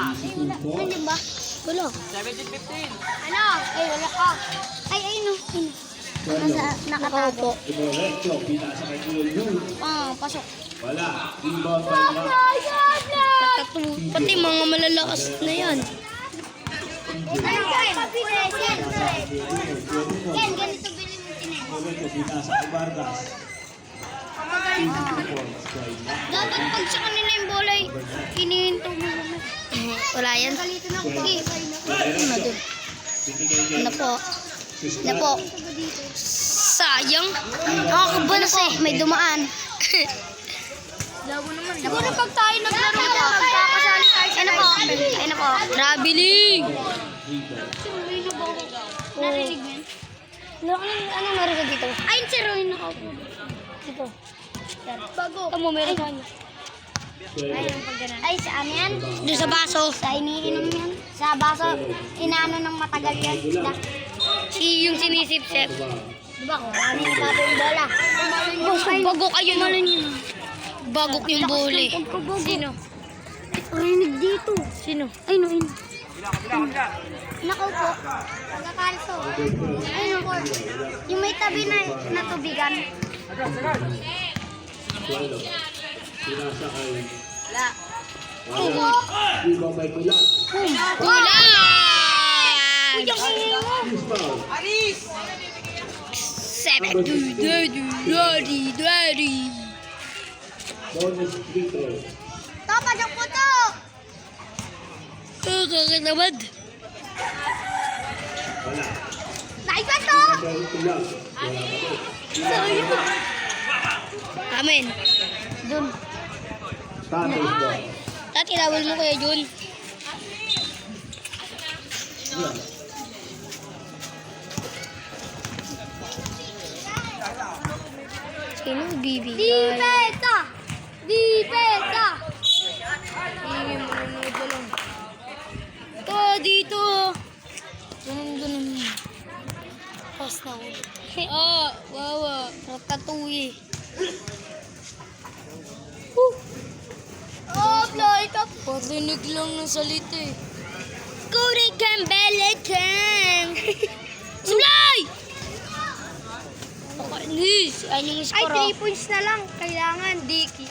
Ano ba? Wala. 17-15. Ano? Ay, wala ka. Ay, no. Nasa nakatago. Diretso, pinasa kay Lulu. Pasok. Wala. Rebound by Mac. Pati mga malalakas na yan. Ano ba? Yan, ganito bilhin mo tinan. Diretso, pinasa kay Vargas. Dapat pag sa kanila yung bola, hinihinto mo. Wala yan. Sige. Ano doon? Ano po? Ano po? Sayang. Nakakabalas eh. May dumaan. Labo naman. Siguro pag tayo naglaro na, magkakasali tayo. Ano po? Ano po? Traveling! Narinig mo yan? Anong narinig dito? Ay, si Roy nakaupo. Dito. Bago. Ito mo, meron sa kanya. Ay, saan yan? Doon sa baso. Sa iniinom yan. Sa baso, inaano ng matagal yan. Yung sinisip-sip. Diba? Ano yung bago yung bola? Bago kayo. Bagok yung bola. Sino? Rinig dito. Sino? Ay, no, ino. Nakaupo. Pagkakalso. Ay, no, yung may tabi na tubigan. Pinasa kay... Wala. Rebound by Kulat. Kulang! Alis! 7, 2, 20. Bonus free throw. Tapos yung puto! Kakatamad. Wala. Naika to! Kay Kulat. Wala. Amen. Dun. Status ball. Tati, lawal mo kaya Jun. Wala. Sino bibigay? Dipeta! Dipeta! Hindi mo nanonood na lang. Ito, dito. Ganun. Pas na ulit. Wawa. Ratatouille. Fly ka. Parinig lang ng salita eh. Kuri kang beletang. Sulay! Pakainis. Ayun yung score. Ay, 3 points na lang. Kailangan, Diki.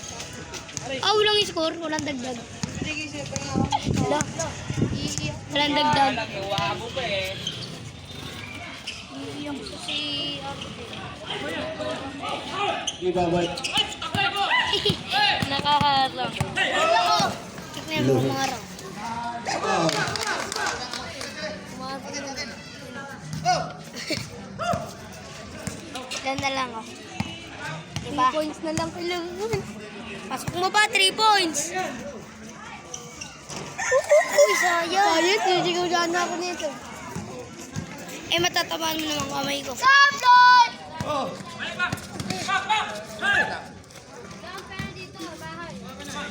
Walang score. Walang dagdag. Wala. Walang dagdag. Wabo pa eh. Yung si... Rebound by... Nakaharap. Tignan mo umarap. Ilan na lang oh. Diba? 3 points na lang kailangan. Pasok mo ba? 3 points. Uy, sayang. Sayang, tinigaw na ako nito. Eh, matatamaan mo naman kamay ko. Sablon!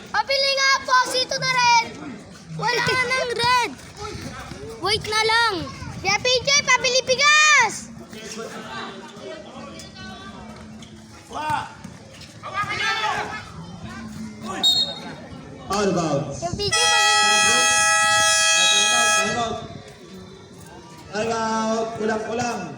Pabili nga po, sito na red. Wala na ng red. Wait na lang. Kaya PJ, pabili bigas. Out of bounds. Kaya PJ, pabili. Time out. Kulang.